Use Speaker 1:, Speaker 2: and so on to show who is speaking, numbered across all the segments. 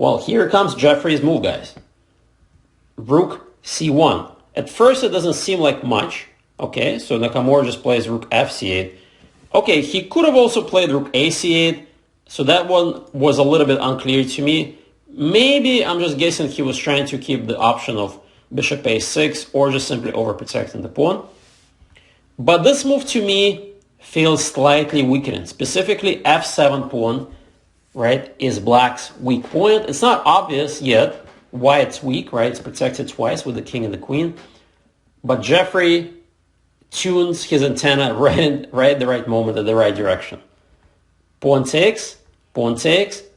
Speaker 1: Well, here comes Jeffrey's move, guys. Rook c1. At first, it doesn't seem like much. Okay, so Nakamura just plays rook fc8. Okay, he could have also played rook ac8. So that one was a little bit unclear to me. Maybe I'm just guessing he was trying to keep the option of bishop a6 or just simply overprotecting the pawn. But this move to me feels slightly weakening. Specifically, f7 pawn, right, is black's weak point. It's not obvious yet why it's weak, right? It's protected twice with the king and the queen. But Jeffrey tunes his antenna right at the right moment, at the right direction. Pawn takes,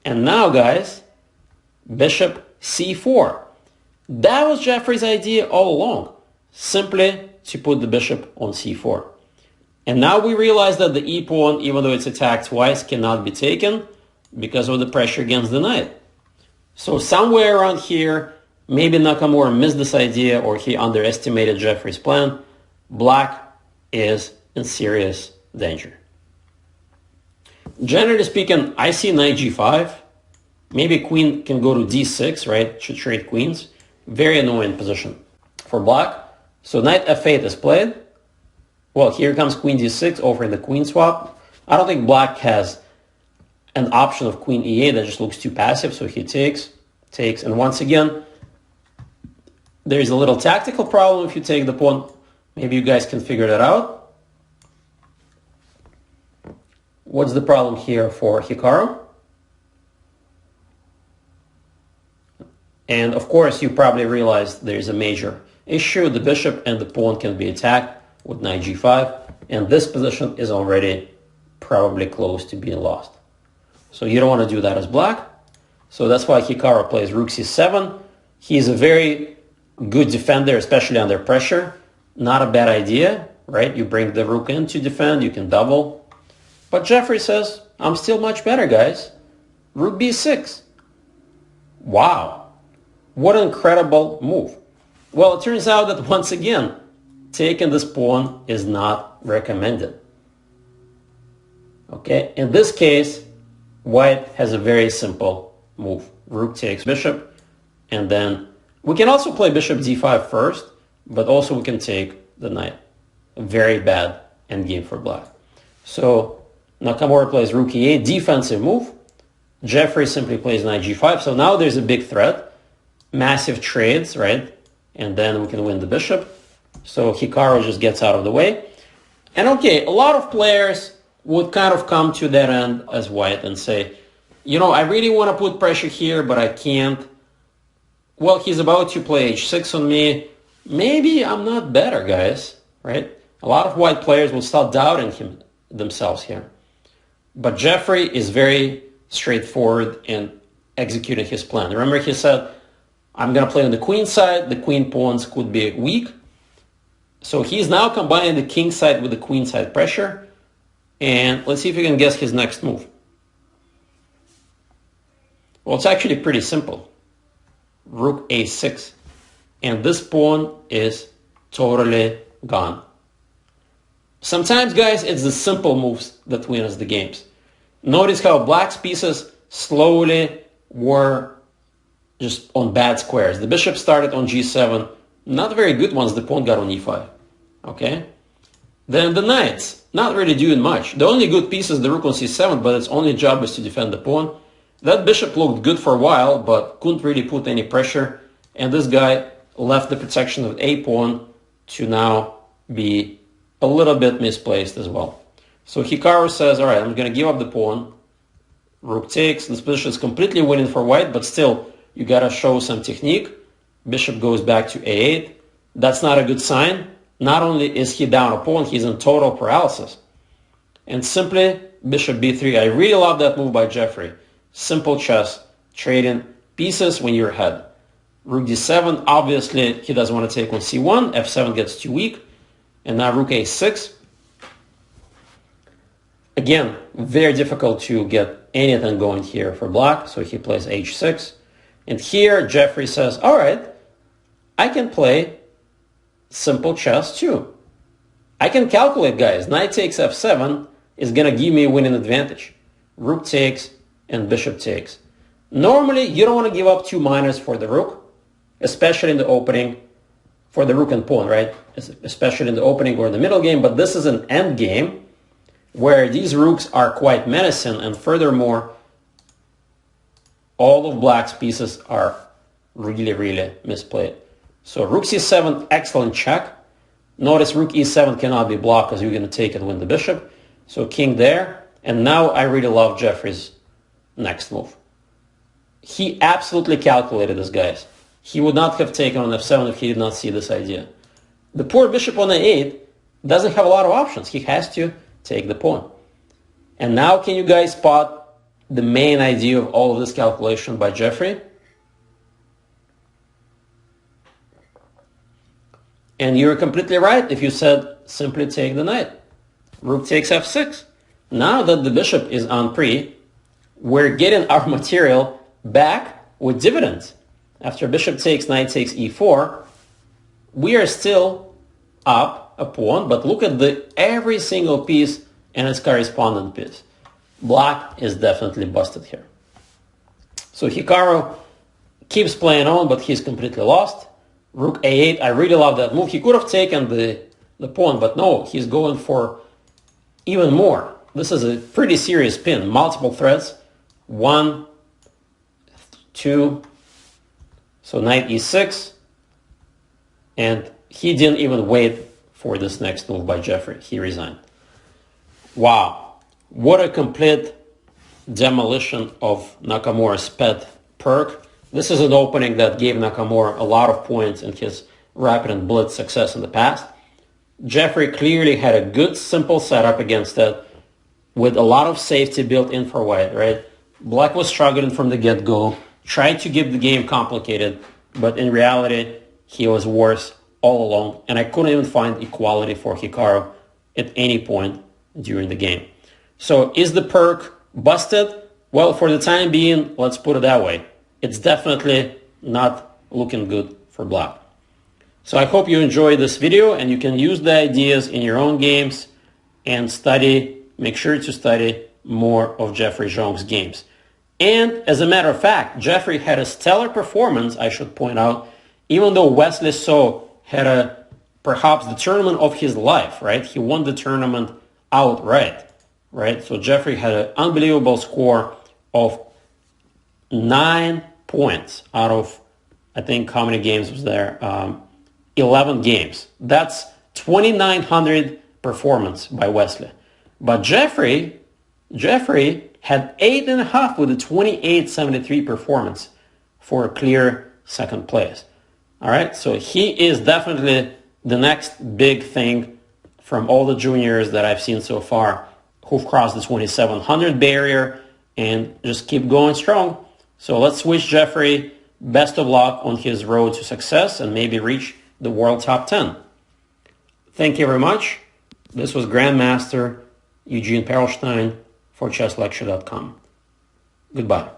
Speaker 1: and now, guys, bishop c4. That was Jeffrey's idea all along, simply to put the bishop on c4. And now we realize that the e-pawn, even though it's attacked twice, cannot be taken because of the pressure against the knight. So somewhere around here, maybe Nakamura missed this idea or he underestimated Jeffrey's plan. Black is in serious danger. Generally speaking, I see knight g5. Maybe queen can go to d6, right, to trade queens. Very annoying position for black. So knight f8 is played. Well, here comes queen d6, offering the queen swap. I don't think black has an option of queen e8 that just looks too passive, so he takes, and once again, there's a little tactical problem if you take the pawn. Maybe you guys can figure that out. What's the problem here for Hikaru? And of course, you probably realize there's a major issue. The bishop and the pawn can be attacked with knight g5, and this position is already probably close to being lost. So you don't want to do that as black. So that's why Hikaru plays rook c7. He's a very good defender, especially under pressure. Not a bad idea, right? You bring the rook in to defend, you can double. But Jeffrey says, I'm still much better, guys. Rook b6. Wow. What an incredible move. Well, it turns out that once again, taking this pawn is not recommended. Okay, in this case, white has a very simple move. Rook takes bishop, and then we can also play bishop d5 first, but also we can take the knight. A very bad endgame for black. So Nakamura plays rook e8, defensive move. Jeffrey simply plays knight g5. So now there's a big threat. Massive trades, right? And then we can win the bishop. So Hikaru just gets out of the way. And okay, a lot of players would kind of come to that end as white and say, you know, I really want to put pressure here, but I can't. Well, he's about to play h6 on me. Maybe I'm not better, guys, right? A lot of white players will start doubting themselves here. But Jeffrey is very straightforward in executing his plan. Remember, he said, I'm going to play on the queen side. The queen pawns could be weak. So he's now combining the king side with the queen side pressure. And let's see if you can guess his next move. Well, it's actually pretty simple. Rook a6. And this pawn is totally gone. Sometimes, guys, it's the simple moves that win us the games. Notice how black's pieces slowly were just on bad squares. The bishop started on g7. Not very good ones. The pawn got on e5. Okay? Then the knights, not really doing much. The only good piece is the rook on c7, but its only job is to defend the pawn. That bishop looked good for a while, but couldn't really put any pressure. And this guy left the protection of a pawn to now be a little bit misplaced as well. So Hikaru says, all right, I'm going to give up the pawn. Rook takes. This position is completely winning for white, but still, you got to show some technique. Bishop goes back to a8. That's not a good sign. Not only is he down a pawn, he's in total paralysis. And simply, bishop b3. I really love that move by Jeffrey. Simple chess, trading pieces when you're ahead. Rook d7, obviously he doesn't want to take on c1. f7 gets too weak. And now rook a6. Again, very difficult to get anything going here for black. So he plays h6. And here Jeffrey says, all right, I can play simple chess too. I can calculate, guys. Knight takes f7 is going to give me a winning advantage. Rook takes and bishop takes. Normally, you don't want to give up 2 minors for the rook, especially in the opening, for the rook and pawn, right? Especially in the opening or the middle game, but this is an end game where these rooks are quite menacing, and furthermore, all of black's pieces are really, really misplayed. So rook c7, excellent check. Notice rook e7 cannot be blocked because you're going to take and win the bishop. So king there. And now I really love Jeffrey's next move. He absolutely calculated this, guys. He would not have taken on f7 if he did not see this idea. The poor bishop on a8 doesn't have a lot of options. He has to take the pawn. And now can you guys spot the main idea of all of this calculation by Jeffrey? And you're completely right if you said simply take the knight. Rook takes f6. Now that the bishop is on pre, we're getting our material back with dividends. After bishop takes, knight takes e4, we are still up a pawn, but look at every single piece and its correspondent piece. Black is definitely busted here. So Hikaru keeps playing on, but he's completely lost. Rook a8, I really love that move. He could have taken the pawn, but no, he's going for even more. This is a pretty serious pin. Multiple threats. 1, 2, so knight e6. And he didn't even wait for this next move by Jeffrey. He resigned. Wow. What a complete demolition of Nakamura's pet Pirc. This is an opening that gave Nakamura a lot of points in his rapid and blitz success in the past. Jeffrey clearly had a good, simple setup against it with a lot of safety built in for white, right? Black was struggling from the get-go, tried to keep the game complicated, but in reality, he was worse all along, and I couldn't even find equality for Hikaru at any point during the game. So is the Pirc busted? Well, for the time being, let's put it that way. It's definitely not looking good for black. So I hope you enjoyed this video and you can use the ideas in your own games and study, make sure to study more of Jeffrey Xiong's games. And as a matter of fact, Jeffrey had a stellar performance, I should point out, even though Wesley So had perhaps the tournament of his life, right? He won the tournament outright, right? So Jeffrey had an unbelievable score of 9 points out of, I think, how many games was there? 11 games. That's 2,900 performance by Wesley. But Jeffrey had 8.5 with a 2873 performance for a clear second place. All right, so he is definitely the next big thing from all the juniors that I've seen so far who've crossed the 2,700 barrier and just keep going strong. So let's wish Jeffrey best of luck on his road to success and maybe reach the world top 10. Thank you very much. This was Grandmaster Eugene Perelshteyn for chesslecture.com. Goodbye.